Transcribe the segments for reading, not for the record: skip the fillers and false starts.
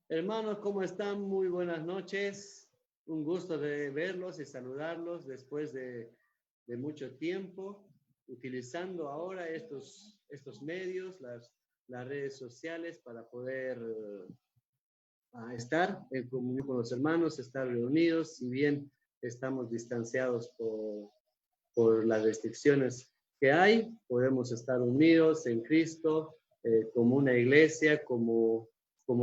Hermanos, ¿cómo están? Muy buenas noches. Un gusto de verlos y saludarlos después de mucho tiempo, utilizando ahora estos medios, las redes sociales para poder estar en comunión con los hermanos, estar reunidos, si bien estamos distanciados por las restricciones que hay, podemos estar unidos en Cristo, como una iglesia, como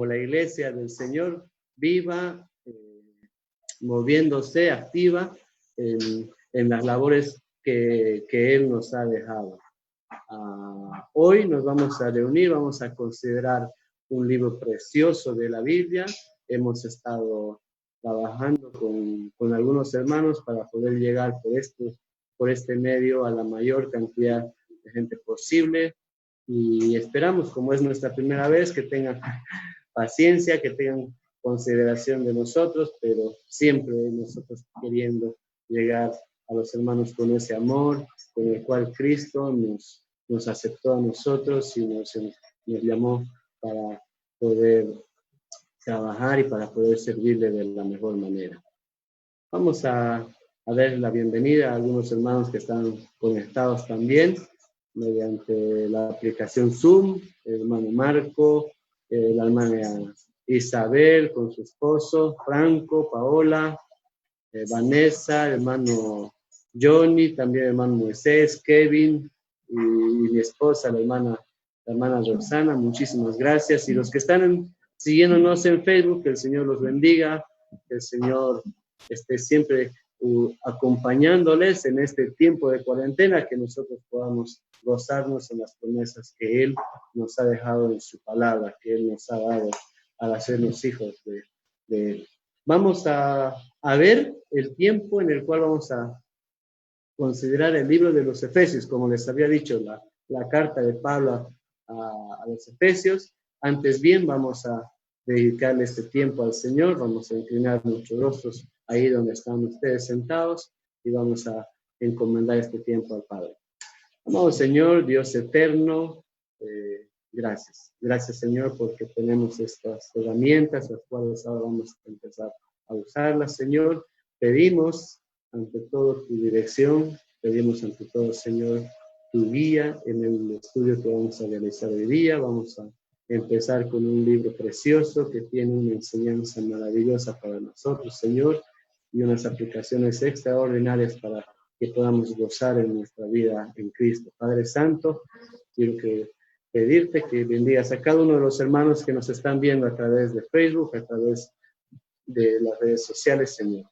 la iglesia del Señor, viva, moviéndose, activa en las labores que Él nos ha dejado. Hoy nos vamos a reunir, vamos a considerar un libro precioso de la Biblia. Hemos estado trabajando con algunos hermanos para poder llegar por este medio a la mayor cantidad de gente posible. Y esperamos, como es nuestra primera vez, que tengan paciencia, que tengan consideración de nosotros, pero siempre nosotros queriendo llegar a los hermanos con ese amor, con el cual Cristo nos aceptó a nosotros y nos llamó para poder trabajar y para poder servirle de la mejor manera. Vamos a dar la bienvenida a algunos hermanos que están conectados también mediante la aplicación Zoom, el hermano Marco, la hermana Isabel con su esposo, Franco, Paola, Vanessa, el hermano Johnny, también el hermano Moisés, Kevin y mi esposa, la hermana Roxana. Muchísimas gracias. Y los que están siguiéndonos en Facebook, que el Señor los bendiga, que el Señor esté siempre acompañándoles en este tiempo de cuarentena, que nosotros podamos gozarnos en las promesas que Él nos ha dejado en su palabra, que Él nos ha dado al hacernos hijos de Él. Vamos a ver el tiempo en el cual vamos a considerar el libro de los Efesios, como les había dicho, la carta de Pablo a los Efesios. Antes bien, vamos a dedicarle este tiempo al Señor, vamos a inclinar nuestros rostros ahí donde están ustedes sentados y vamos a encomendar este tiempo al Padre. Amado Señor, Dios eterno, gracias. Gracias, Señor, porque tenemos estas herramientas, las cuales ahora vamos a empezar a usarlas, Señor. Pedimos ante todo tu dirección, pedimos ante todo, Señor, tu guía en el estudio que vamos a realizar hoy día. Vamos a empezar con un libro precioso que tiene una enseñanza maravillosa para nosotros, Señor, y unas aplicaciones extraordinarias para que podamos gozar en nuestra vida en Cristo. Padre Santo, quiero pedirte que bendigas a cada uno de los hermanos que nos están viendo a través de Facebook, a través de las redes sociales, Señor.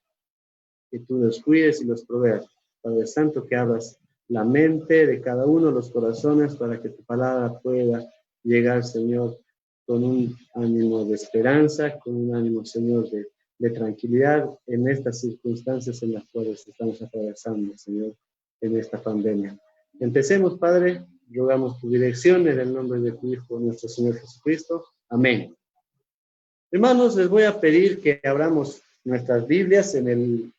Que tú los cuides y los proveas. Padre Santo, que abras la mente de cada uno, los corazones, para que tu palabra pueda llegar, Señor, con un ánimo de esperanza, con un ánimo, Señor, de tranquilidad en estas circunstancias en las cuales estamos atravesando, Señor, en esta pandemia. Empecemos, Padre, rogamos tu dirección en el nombre de tu Hijo, nuestro Señor Jesucristo. Amén. Hermanos, les voy a pedir que abramos nuestras Biblias en el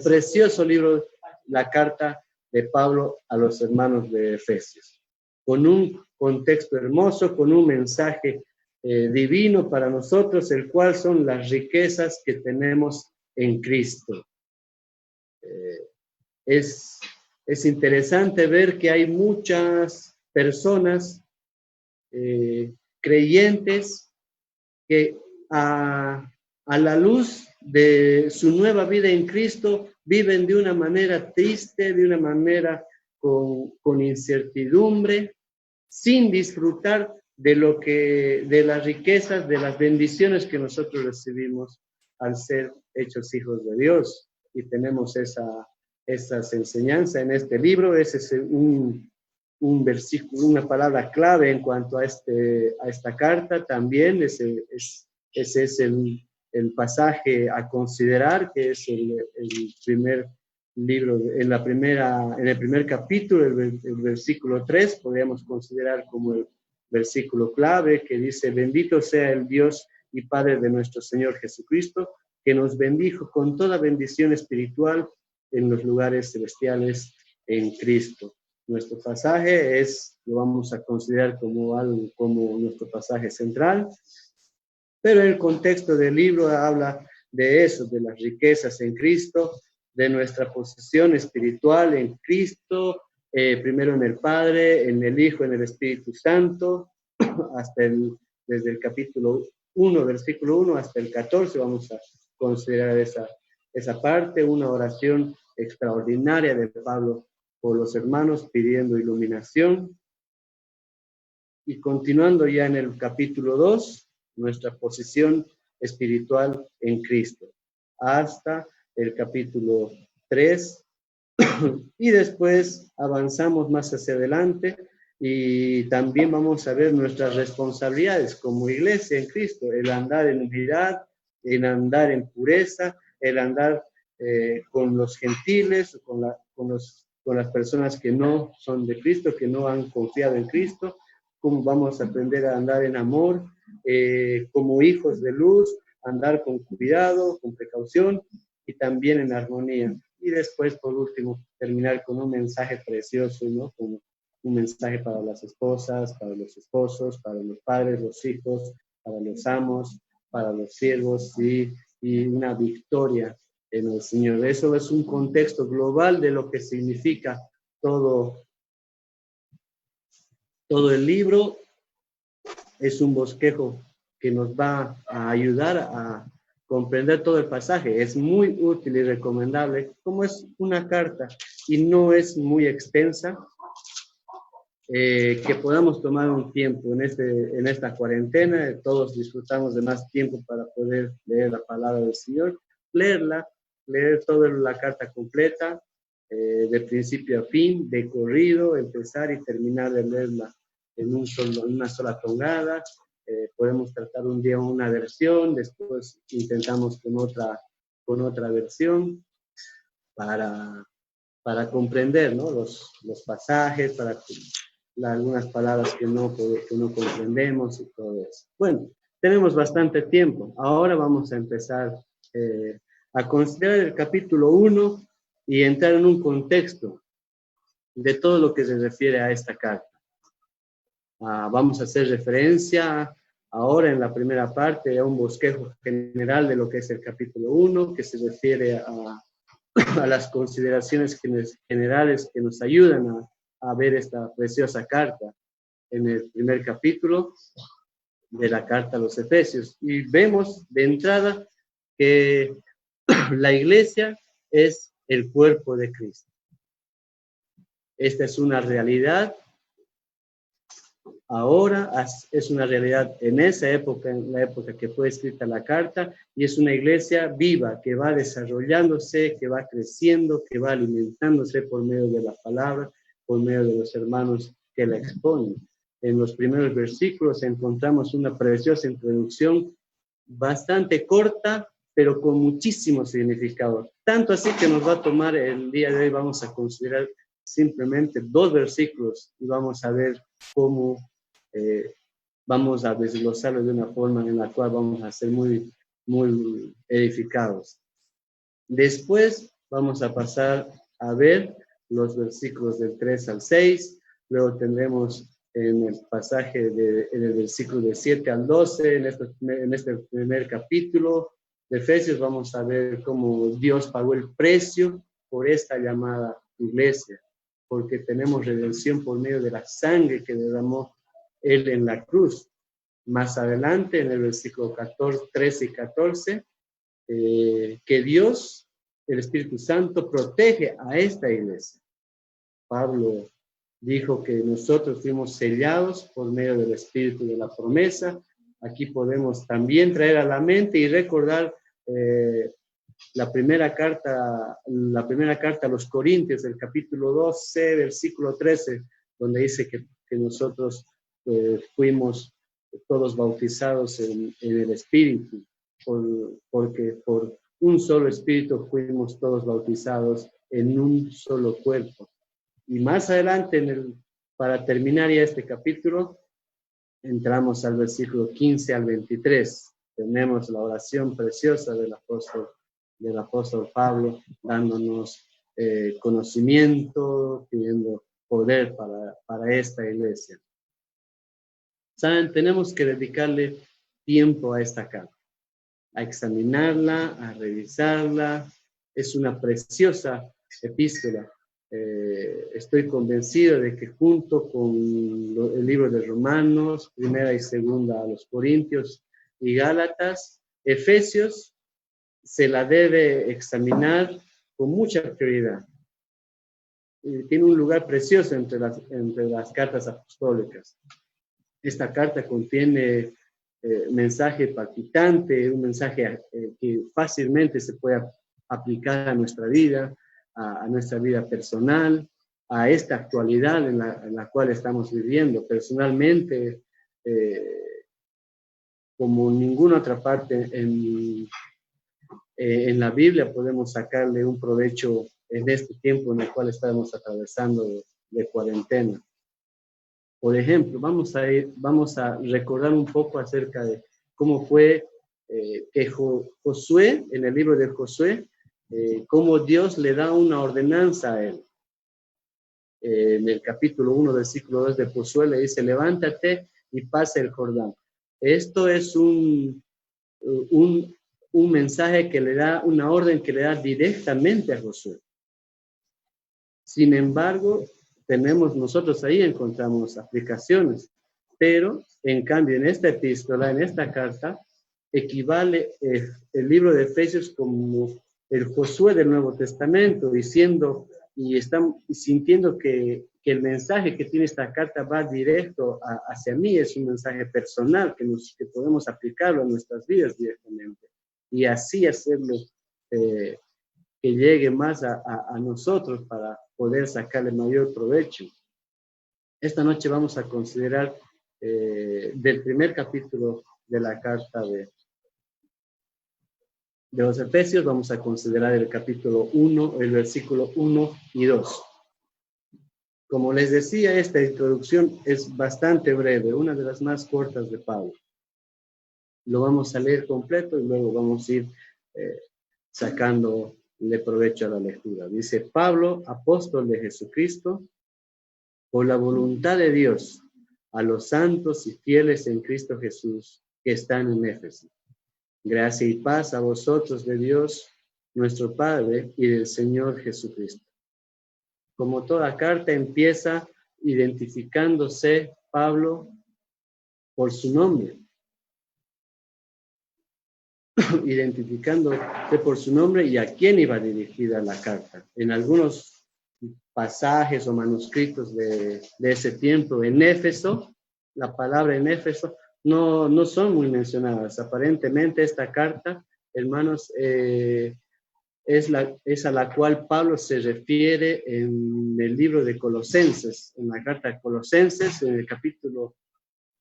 precioso libro, la carta de Pablo a los hermanos de Efesios, con un contexto hermoso, con un mensaje divino para nosotros, el cual son las riquezas que tenemos en Cristo. Es interesante ver que hay muchas personas creyentes que a la luz de su nueva vida en Cristo viven de una manera triste, de una manera con incertidumbre, sin disfrutar de las riquezas, de las bendiciones que nosotros recibimos al ser hechos hijos de Dios. Y tenemos esas enseñanzas en este libro. Ese es un versículo, una palabra clave en cuanto a esta carta. También ese es el pasaje a considerar, que es el primer libro, en el primer capítulo, el versículo 3, podríamos considerar como el versículo clave, que dice: bendito sea el Dios y Padre de nuestro Señor Jesucristo, que nos bendijo con toda bendición espiritual en los lugares celestiales en Cristo. nuestro pasaje lo vamos a considerar como nuestro pasaje central, pero el contexto del libro habla de eso, de las riquezas en Cristo, de nuestra posición espiritual en Cristo, primero en el Padre, en el Hijo, en el Espíritu Santo, desde el capítulo 1, versículo 1 hasta el 14, vamos a considerar esa parte, una oración extraordinaria de Pablo por los hermanos pidiendo iluminación. Y continuando ya en el capítulo 2, nuestra posición espiritual en Cristo, hasta el capítulo 3, y después avanzamos más hacia adelante y también vamos a ver nuestras responsabilidades como iglesia en Cristo, el andar en unidad, el andar en pureza, el andar con los gentiles, con las personas que no son de Cristo, que no han confiado en Cristo, cómo vamos a aprender a andar en amor, como hijos de luz, andar con cuidado, con precaución y también en armonía. Y después, por último, terminar con un mensaje precioso, ¿no? Como un mensaje para las esposas, para los esposos, para los padres, los hijos, para los amos, para los siervos y una victoria en el Señor. Eso es un contexto global de lo que significa todo el libro. Es un bosquejo que nos va a ayudar a comprender todo el pasaje. Es muy útil y recomendable, como es una carta y no es muy extensa, que podamos tomar un tiempo en esta cuarentena. Todos disfrutamos de más tiempo para poder leer la palabra del Señor, leerla, leer toda la carta completa, de principio a fin, de corrido, empezar y terminar de leerla en una sola tongada. Podemos tratar un día una versión, después intentamos con otra versión para comprender, ¿no? los pasajes, para algunas palabras que no comprendemos y todo eso. Bueno, tenemos bastante tiempo. Ahora vamos a empezar a considerar el capítulo 1 y entrar en un contexto de todo lo que se refiere a esta carta. Vamos a hacer referencia ahora en la primera parte a un bosquejo general de lo que es el capítulo 1, que se refiere a las consideraciones generales que nos ayudan a ver esta preciosa carta en el primer capítulo de la carta a los Efesios. Y vemos de entrada que la iglesia es el cuerpo de Cristo. Esta es una realidad. Ahora es una realidad en esa época, en la época que fue escrita la carta, y es una iglesia viva que va desarrollándose, que va creciendo, que va alimentándose por medio de la palabra, por medio de los hermanos que la exponen. En los primeros versículos encontramos una preciosa introducción bastante corta, pero con muchísimo significado. Tanto así que nos va a tomar el día de hoy, vamos a considerar simplemente 2 versículos y vamos a ver cómo vamos a desglosarlo de una forma en la cual vamos a ser muy, muy edificados. Después vamos a pasar a ver los versículos del 3 al 6, luego tendremos en el pasaje en el versículo de 7 al 12, en este primer capítulo de Efesios, vamos a ver cómo Dios pagó el precio por esta llamada iglesia, porque tenemos redención por medio de la sangre que derramó Él en la cruz. Más adelante, en el versículo 13 y 14, que Dios, el Espíritu Santo, protege a esta iglesia. Pablo dijo que nosotros fuimos sellados por medio del Espíritu de la promesa. Aquí podemos también traer a la mente y recordar la primera carta a los Corintios, el capítulo 12, versículo 13, donde dice que nosotros fuimos todos bautizados en el Espíritu, porque por un solo Espíritu fuimos todos bautizados en un solo cuerpo. Y más adelante, para terminar ya este capítulo, entramos al versículo 15 al 23. Tenemos la oración preciosa del apóstol Pablo, dándonos conocimiento, pidiendo poder para esta iglesia. Saben, tenemos que dedicarle tiempo a esta carta, a examinarla, a revisarla. Es una preciosa epístola. Estoy convencido de que junto con el libro de Romanos, primera y segunda a los Corintios y Gálatas, Efesios se la debe examinar con mucha prioridad. Tiene un lugar precioso entre las cartas apostólicas. Esta carta contiene mensaje palpitante, un mensaje que fácilmente se puede aplicar a nuestra vida, a nuestra vida personal, a esta actualidad en la cual estamos viviendo. Personalmente, como ninguna otra parte en la Biblia, podemos sacarle un provecho en este tiempo en el cual estamos atravesando de cuarentena. Por ejemplo, vamos a recordar un poco acerca de cómo fue que Josué, en el libro de Josué, cómo Dios le da una ordenanza a él. En el capítulo 1, versículo 2 de Josué le dice, levántate y pasa el Jordán. Esto es un mensaje que le da, una orden que le da directamente a Josué. Sin embargo, nosotros ahí encontramos aplicaciones, pero en cambio en esta epístola, en esta carta, equivale el libro de Efesios como el Josué del Nuevo Testamento, sintiendo que el mensaje que tiene esta carta va directo hacia mí, es un mensaje personal que podemos aplicarlo en nuestras vidas directamente y así hacerlo que llegue más a nosotros para poder sacarle mayor provecho. Esta noche vamos a considerar del primer capítulo de la carta de los Efesios, vamos a considerar el capítulo 1, el versículo 1 y 2. Como les decía, esta introducción es bastante breve, una de las más cortas de Pablo. Lo vamos a leer completo y luego vamos a ir sacándole provecho a la lectura. Dice, Pablo, apóstol de Jesucristo, por la voluntad de Dios, a los santos y fieles en Cristo Jesús que están en Éfeso. Gracia y paz a vosotros de Dios, nuestro Padre, y del Señor Jesucristo. Como toda carta empieza identificándose Pablo por su nombre. Identificándose por su nombre y a quién iba dirigida la carta. En algunos pasajes o manuscritos de ese tiempo, en Éfeso, la palabra en Éfeso no son muy mencionadas. Aparentemente esta carta, hermanos, es a la cual Pablo se refiere en el libro de Colosenses, en la carta de Colosenses, en el capítulo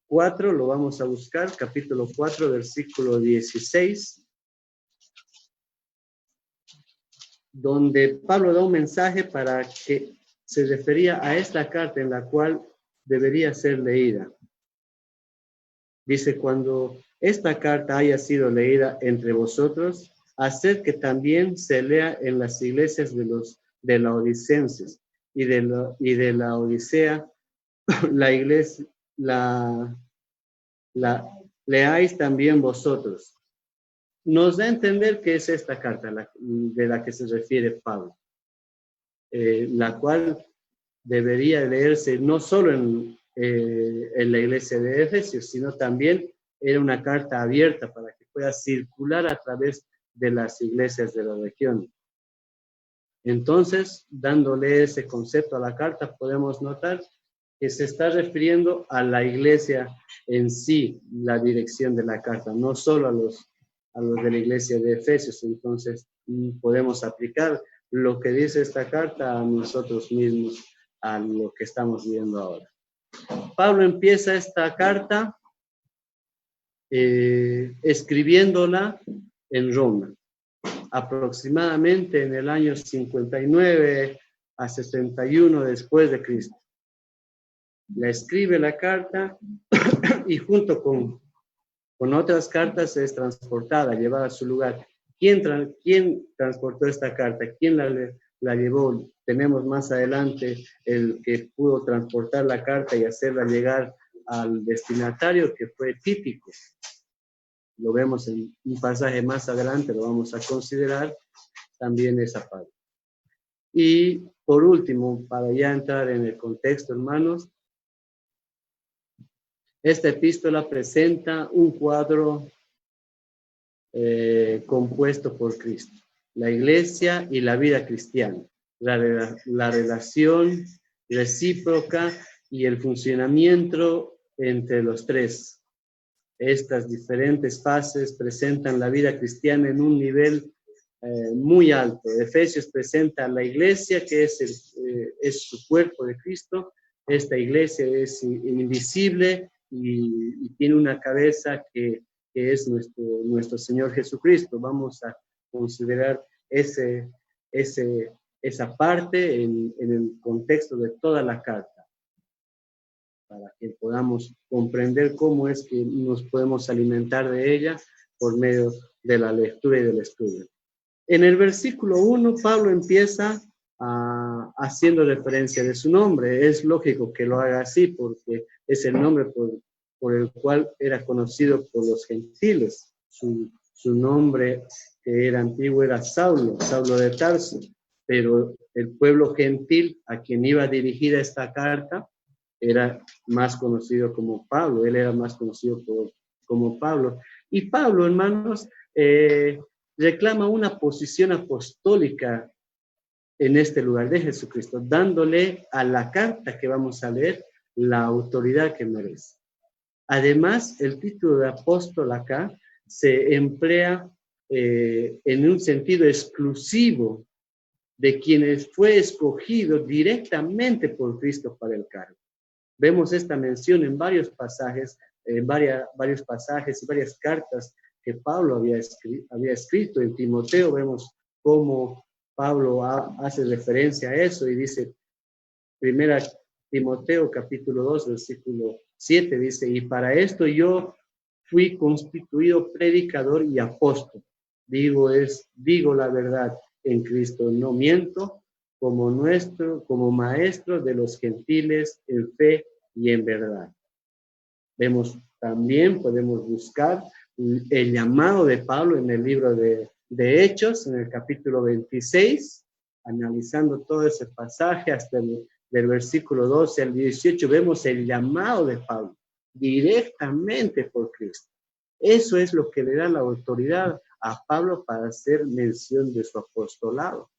4, lo vamos a buscar, capítulo 4, versículo 16, donde Pablo da un mensaje para que se refería a esta carta en la cual debería ser leída. Dice, cuando esta carta haya sido leída entre vosotros, haced que también se lea en las iglesias de laodicenses y de la Odisea, la iglesia, leáis también vosotros. Nos da a entender que es esta carta de la que se refiere Pablo, la cual debería leerse no solo en la iglesia de Efesios, sino también era una carta abierta para que pueda circular a través de las iglesias de la región. Entonces, dándole ese concepto a la carta, podemos notar que se está refiriendo a la iglesia en sí, la dirección de la carta, no solo a los de la iglesia de Efesios. Entonces, podemos aplicar lo que dice esta carta a nosotros mismos, a lo que estamos viendo ahora. Pablo empieza esta carta escribiéndola en Roma, aproximadamente en el año 59 a 61 después de Cristo. La escribe la carta y junto con otras cartas es transportada, llevada a su lugar. ¿Quién transportó esta carta? ¿Quién la llevó. Tenemos más adelante el que pudo transportar la carta y hacerla llegar al destinatario, que fue Tíquico. Lo vemos en un pasaje más adelante, lo vamos a considerar también esa parte. Y por último, para ya entrar en el contexto, hermanos, esta epístola presenta un cuadro compuesto por Cristo, la iglesia y la vida cristiana, la relación recíproca y el funcionamiento entre los tres. Estas diferentes fases presentan la vida cristiana en un nivel muy alto. Efesios presenta a la iglesia, que es su cuerpo de Cristo. Esta iglesia es invisible y tiene una cabeza que es nuestro Señor Jesucristo. Vamos a considerar esa parte en el contexto de toda la carta, para que podamos comprender cómo es que nos podemos alimentar de ella por medio de la lectura y del estudio. En el versículo 1, Pablo empieza haciendo referencia de su nombre. Es lógico que lo haga así, porque es el nombre por el cual era conocido por los gentiles. Su nombre, que era antiguo, era Saulo de Tarso, pero el pueblo gentil a quien iba dirigida esta carta era más conocido como Pablo. Él era más conocido como Pablo. Y Pablo, hermanos, reclama una posición apostólica en este lugar de Jesucristo, dándole a la carta que vamos a leer la autoridad que merece. Además, el título de apóstol acá se emplea en un sentido exclusivo de quienes fue escogido directamente por Cristo para el cargo. Vemos esta mención en varios pasajes, varios pasajes y varias cartas que Pablo había escrito. En Timoteo vemos cómo Pablo hace referencia a eso y dice, 1 Timoteo capítulo 2, versículo 7, dice, y para esto yo fui constituido predicador y apóstol. Digo la verdad en Cristo, no miento, como maestro de los gentiles en fe y en verdad. Podemos buscar el llamado de Pablo en el libro de Hechos, en el capítulo 26, analizando todo ese pasaje hasta del versículo 12 al 18, vemos el llamado de Pablo directamente por Cristo. Eso es lo que le da la autoridad a Pablo para hacer mención de su apostolado.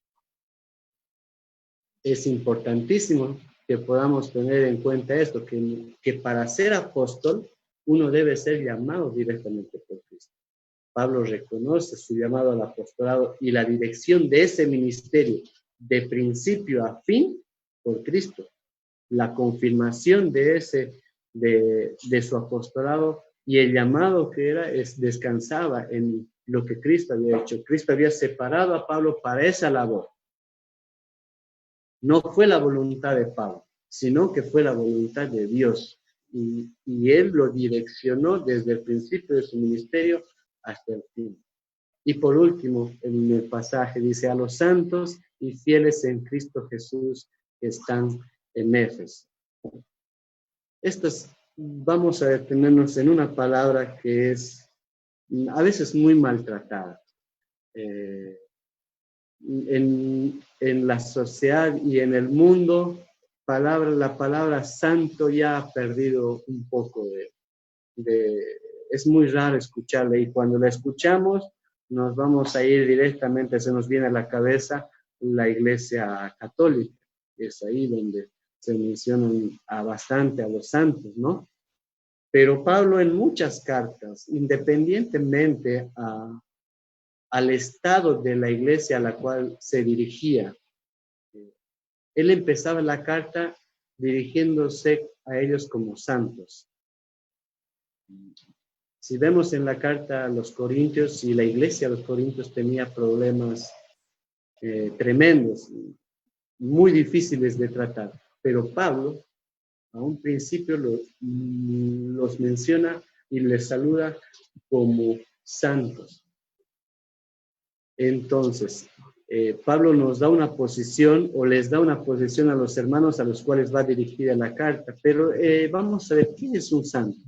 Es importantísimo que podamos tener en cuenta esto, que para ser apóstol uno debe ser llamado directamente por Cristo. Pablo reconoce su llamado al apostolado y la dirección de ese ministerio de principio a fin por Cristo. La confirmación de su apostolado y el llamado que era descansaba en lo que Cristo había hecho. Cristo había separado a Pablo para esa labor. No fue la voluntad de Pablo, sino que fue la voluntad de Dios. Y él lo direccionó desde el principio de su ministerio hasta el fin. Y por último, en el pasaje dice, a los santos y fieles en Cristo Jesús que están en Éfeso. Vamos a detenernos en una palabra que es a veces muy maltratada. En la sociedad y en el mundo, la palabra santo ya ha perdido un poco es muy raro escucharla, y cuando la escuchamos nos vamos a ir directamente, se nos viene a la cabeza la Iglesia Católica. Es ahí donde se mencionan bastante a los santos, ¿no? Pero Pablo en muchas cartas, independientemente al estado de la iglesia a la cual se dirigía, él empezaba la carta dirigiéndose a ellos como santos. Si vemos en la carta a los Corintios, y la iglesia de los Corintios tenía problemas tremendos, muy difíciles de tratar, pero Pablo a un principio los menciona y les saluda como santos. Entonces, Pablo nos da una posición o les da una posición a los hermanos a los cuales va dirigida la carta, pero vamos a ver quién es un santo.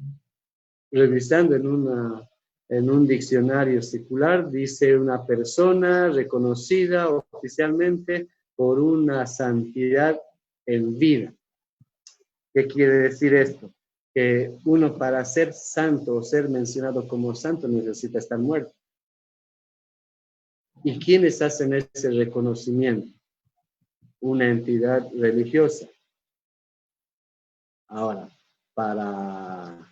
Revisando en un diccionario secular, dice una persona reconocida oficialmente por una santidad en vida. ¿Qué quiere decir esto? Que uno para ser santo o ser mencionado como santo necesita estar muerto. ¿Y quiénes hacen ese reconocimiento? Una entidad religiosa. Ahora, para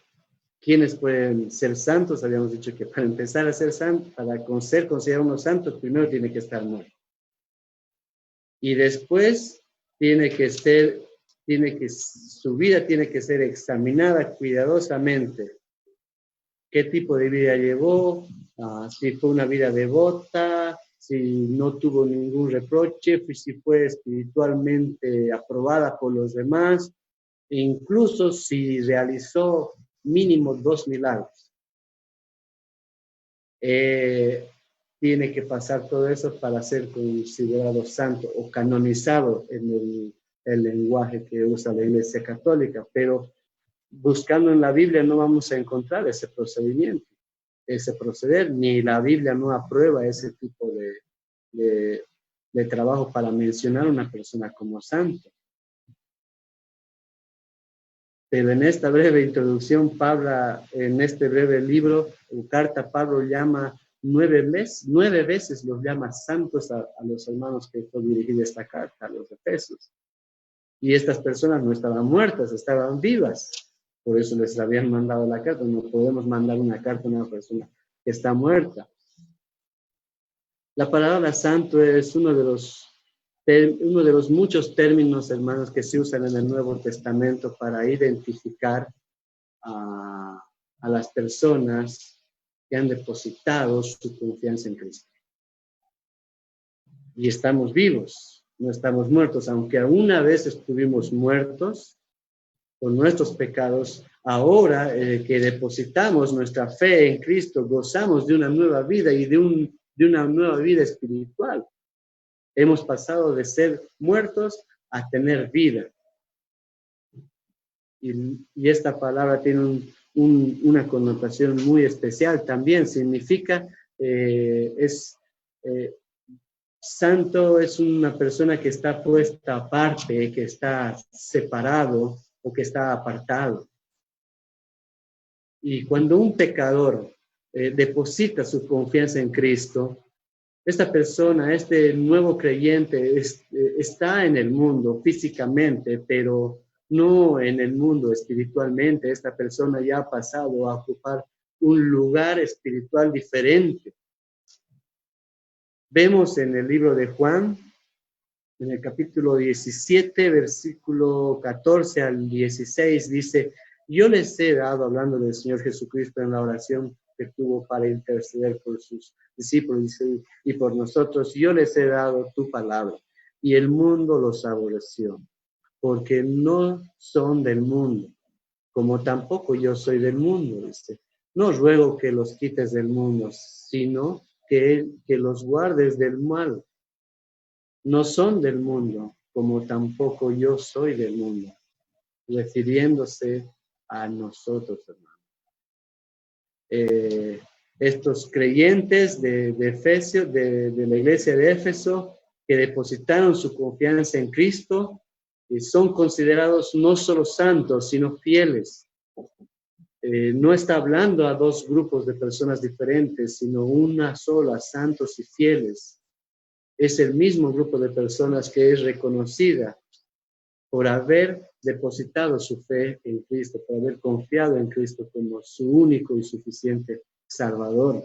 quienes pueden ser santos, habíamos dicho que para empezar a ser santo, para ser considerado uno santo, primero tiene que estar muerto. Y después su vida tiene que ser examinada cuidadosamente. ¿Qué tipo de vida llevó? Si fue una vida devota, si no tuvo ningún reproche, si fue espiritualmente aprobada por los demás, e incluso si realizó mínimo 2 milagros. Tiene que pasar todo eso para ser considerado santo o canonizado en el lenguaje que usa la Iglesia Católica, pero buscando en la Biblia no vamos a encontrar ese procedimiento, ese proceder, ni la Biblia no aprueba ese tipo de trabajo para mencionar a una persona como santo. Pero en esta breve introducción, Pablo, en este breve libro, o carta, Pablo llama 9 veces los llama santos a los hermanos que fue dirigida esta carta, a los Efesios. Y estas personas no estaban muertas, estaban vivas. Por eso les habían mandado la carta. No podemos mandar una carta a una persona que está muerta. La palabra santo es uno de los muchos términos, hermanos, que se usan en el Nuevo Testamento para identificar a las personas que han depositado su confianza en Cristo. Y estamos vivos, no estamos muertos, aunque una vez estuvimos muertos por nuestros pecados. Ahora que depositamos nuestra fe en Cristo, gozamos de una nueva vida y de una nueva vida espiritual. Hemos pasado de ser muertos a tener vida. Y esta palabra tiene una connotación muy especial también. Significa, santo es una persona que está puesta aparte, que está separado o que está apartado. Y cuando un pecador deposita su confianza en Cristo, esta persona, este nuevo creyente, está en el mundo físicamente, pero no en el mundo espiritualmente. Esta persona ya ha pasado a ocupar un lugar espiritual diferente. Vemos en el libro de Juan, en el capítulo 17, versículo 14 al 16, dice: yo les he dado, hablando del Señor Jesucristo en la oración que tuvo para interceder por sus discípulos y por nosotros, yo les he dado tu palabra, y el mundo los aborreció, porque no son del mundo, como tampoco yo soy del mundo. Dice: no ruego que los quites del mundo, sino que los guardes del mal. No son del mundo, como tampoco yo soy del mundo, refiriéndose a nosotros, hermanos. Estos creyentes de Efesios, de la iglesia de Éfeso, que depositaron su confianza en Cristo, son considerados no solo santos, sino fieles. No está hablando a dos grupos de personas diferentes, sino una sola, santos y fieles. Es el mismo grupo de personas que es reconocida por haber depositado su fe en Cristo, por haber confiado en Cristo como su único y suficiente Salvador.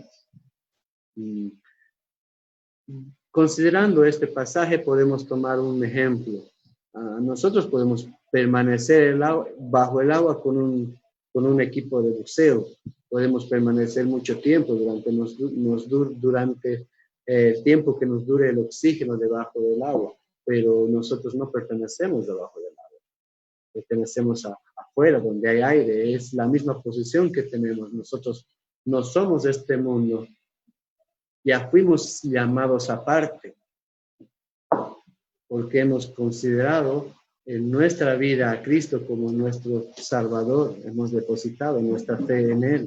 Considerando este pasaje, podemos tomar un ejemplo. Nosotros podemos permanecer bajo el agua con un equipo de buceo. Podemos permanecer mucho tiempo durante el tiempo que nos dure el oxígeno debajo del agua, pero nosotros no pertenecemos debajo del agua. Pertenecemos afuera, donde hay aire. Es la misma posición que tenemos. Nosotros no somos de este mundo. Ya fuimos llamados aparte. porque hemos considerado en nuestra vida a Cristo como nuestro Salvador, hemos depositado nuestra fe en Él.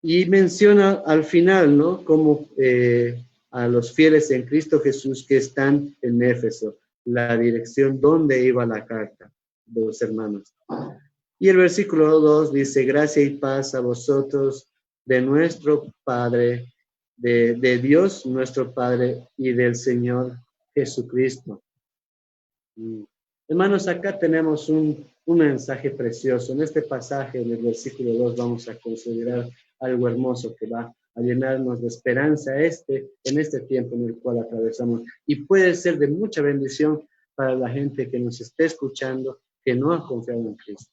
Y menciona al final, ¿no? Como a los fieles en Cristo Jesús que están en Éfeso, la dirección donde iba la carta de los hermanos. Y el versículo 2 dice, gracia y paz a vosotros de nuestro Padre, de Dios nuestro Padre y del Señor Jesucristo. Hermanos, acá tenemos un mensaje precioso. En este pasaje, en el versículo 2, vamos a considerar algo hermoso que va a llenarnos de esperanza en este tiempo en el cual atravesamos. Y puede ser de mucha bendición para la gente que nos esté escuchando, que no ha confiado en Cristo.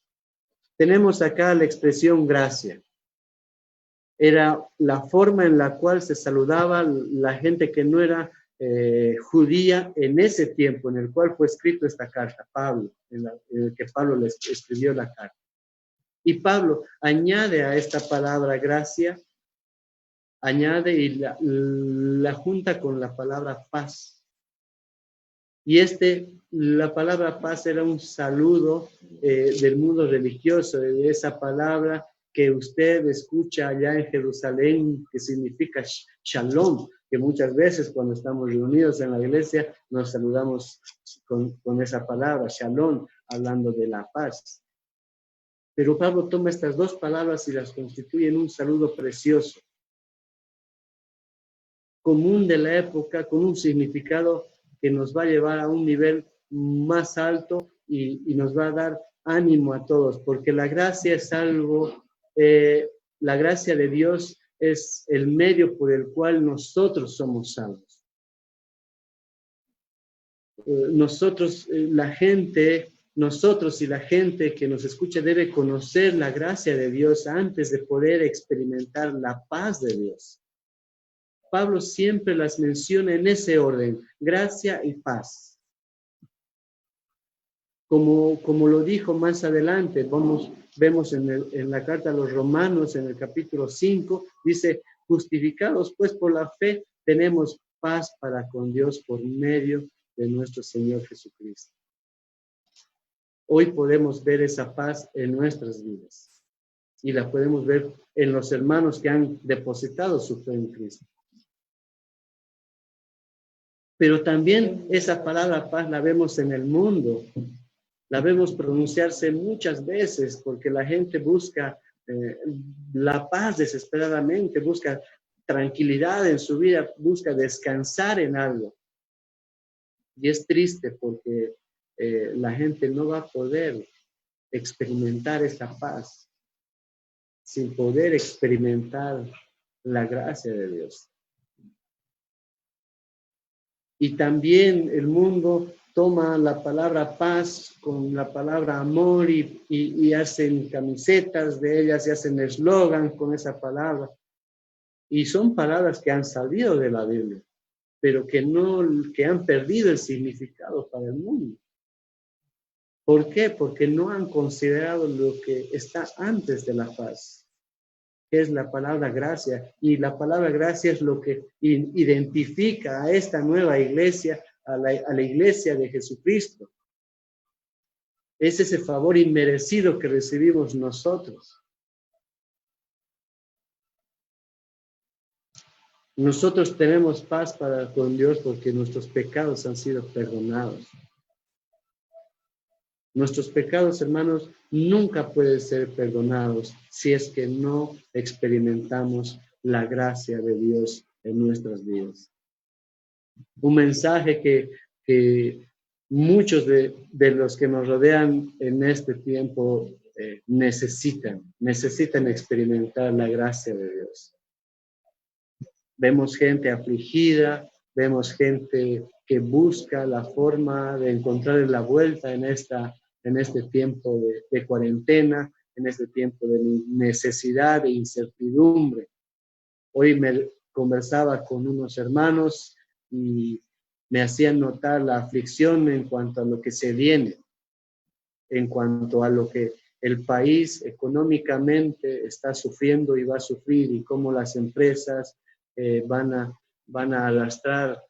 Tenemos acá la expresión gracia. Era la forma en la cual se saludaba la gente que no era judía en ese tiempo en el cual fue escrito esta carta, Pablo, en el que Pablo les escribió la carta. Y Pablo añade a esta palabra gracia, añade y la junta con la palabra paz. Y la palabra paz era un saludo del mundo religioso, de esa palabra que usted escucha allá en Jerusalén, que significa shalom, que muchas veces cuando estamos reunidos en la iglesia nos saludamos con esa palabra, shalom, hablando de la paz. Pero Pablo toma estas dos palabras y las constituye en un saludo precioso, común de la época, con un significado que nos va a llevar a un nivel más alto y nos va a dar ánimo a todos, porque la gracia es algo, la gracia de Dios es el medio por el cual nosotros somos salvos. Nosotros y la gente que nos escucha debe conocer la gracia de Dios antes de poder experimentar la paz de Dios. Pablo siempre las menciona en ese orden, gracia y paz. Como lo dijo más adelante, vemos en la carta a los Romanos, en el capítulo 5, dice, justificados pues por la fe, tenemos paz para con Dios por medio de nuestro Señor Jesucristo. Hoy podemos ver esa paz en nuestras vidas y la podemos ver en los hermanos que han depositado su fe en Cristo. Pero también esa palabra paz la vemos en el mundo, la vemos pronunciarse muchas veces porque la gente busca la paz desesperadamente, busca tranquilidad en su vida, busca descansar en algo. Y es triste porque la gente no va a poder experimentar esa paz sin poder experimentar la gracia de Dios. Y también el mundo toma la palabra paz con la palabra amor y hacen camisetas de ellas y hacen eslogan con esa palabra. Y son palabras que han salido de la Biblia, pero que han perdido el significado para el mundo. ¿Por qué? Porque no han considerado lo que está antes de la paz, que es la palabra gracia. Y la palabra gracia es lo que identifica a esta nueva iglesia, a la iglesia de Jesucristo. Es ese favor inmerecido que recibimos nosotros. Nosotros tenemos paz con Dios porque nuestros pecados han sido perdonados. Nuestros pecados, hermanos, nunca pueden ser perdonados si es que no experimentamos la gracia de Dios en nuestras vidas. Un mensaje que muchos de los que nos rodean en este tiempo necesitan experimentar la gracia de Dios. Vemos gente afligida, vemos gente que busca la forma de encontrar la vuelta en este tiempo de cuarentena, en este tiempo de necesidad, de incertidumbre. Hoy me conversaba con unos hermanos y me hacían notar la aflicción en cuanto a lo que se viene, en cuanto a lo que el país económicamente está sufriendo y va a sufrir y cómo las empresas van van a arrastrar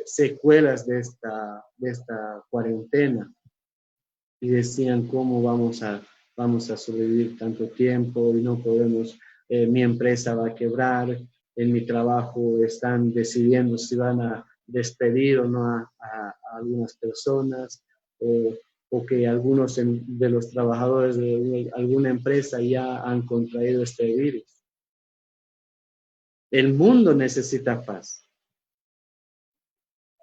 secuelas de esta cuarentena. Y decían, ¿cómo vamos a sobrevivir tanto tiempo? Y no podemos, mi empresa va a quebrar, en mi trabajo están decidiendo si van a despedir o no a algunas personas, o que algunos de los trabajadores de alguna empresa ya han contraído este virus. El mundo necesita paz.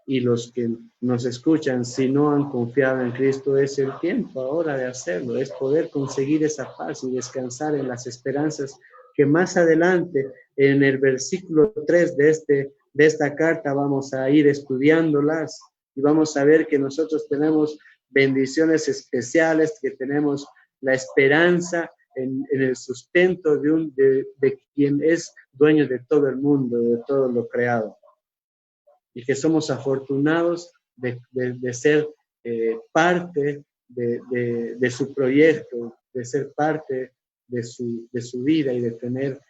Y los que nos escuchan, si no han confiado en Cristo, es el tiempo ahora de hacerlo, es poder conseguir esa paz y descansar en las esperanzas que más adelante, en el versículo 3 de esta carta, vamos a ir estudiándolas y vamos a ver que nosotros tenemos bendiciones especiales, que tenemos la esperanza en el sustento de quien es dueño de todo el mundo, de todo lo creado. Y que somos afortunados de ser parte de su proyecto, de ser parte de su vida y de tener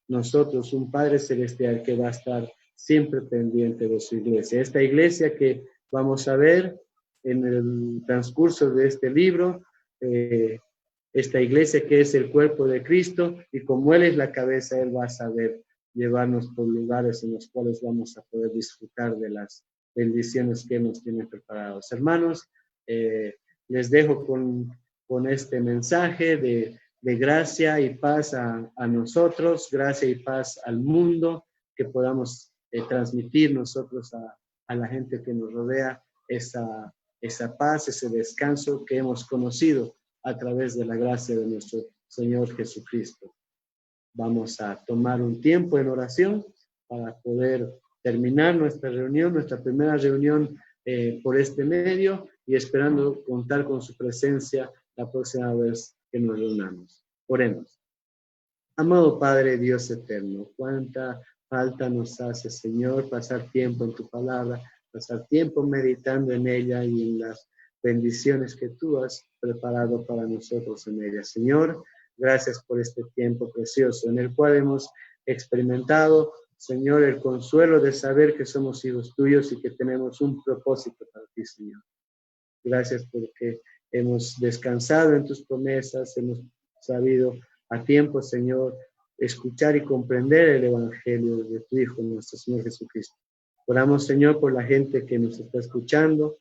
nosotros un Padre Celestial que va a estar siempre pendiente de su iglesia. Esta iglesia que vamos a ver en el transcurso de este libro, esta iglesia que es el cuerpo de Cristo, y como Él es la cabeza, Él va a saber llevarnos por lugares en los cuales vamos a poder disfrutar de las bendiciones que nos tiene preparados. Hermanos, les dejo con este mensaje de gracia y paz a nosotros, gracia y paz al mundo, que podamos transmitir nosotros a la gente que nos rodea esa paz, ese descanso que hemos conocido a través de la gracia de nuestro Señor Jesucristo. Vamos a tomar un tiempo en oración para poder terminar nuestra reunión, nuestra primera reunión por este medio, y esperando contar con su presencia la próxima vez que nos reunamos. Oremos. Amado Padre, Dios eterno, cuánta falta nos hace, Señor, pasar tiempo en tu palabra, pasar tiempo meditando en ella y en las bendiciones que tú has preparado para nosotros en ella. Señor, gracias por este tiempo precioso en el cual hemos experimentado, Señor, el consuelo de saber que somos hijos tuyos y que tenemos un propósito para ti, Señor. Gracias porque hemos descansado en tus promesas, hemos sabido a tiempo, Señor, escuchar y comprender el Evangelio de tu Hijo, nuestro Señor Jesucristo. Oramos, Señor, por la gente que nos está escuchando,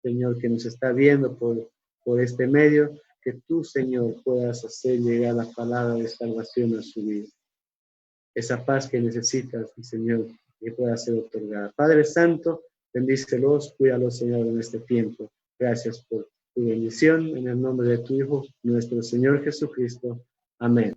Señor, que nos está viendo por este medio, que tú, Señor, puedas hacer llegar la palabra de salvación a su vida. Esa paz que necesitas, Señor, que pueda ser otorgada. Padre Santo, bendícelos, cuídalos, Señor, en este tiempo. Gracias por tu bendición, en el nombre de tu Hijo, nuestro Señor Jesucristo. Amén.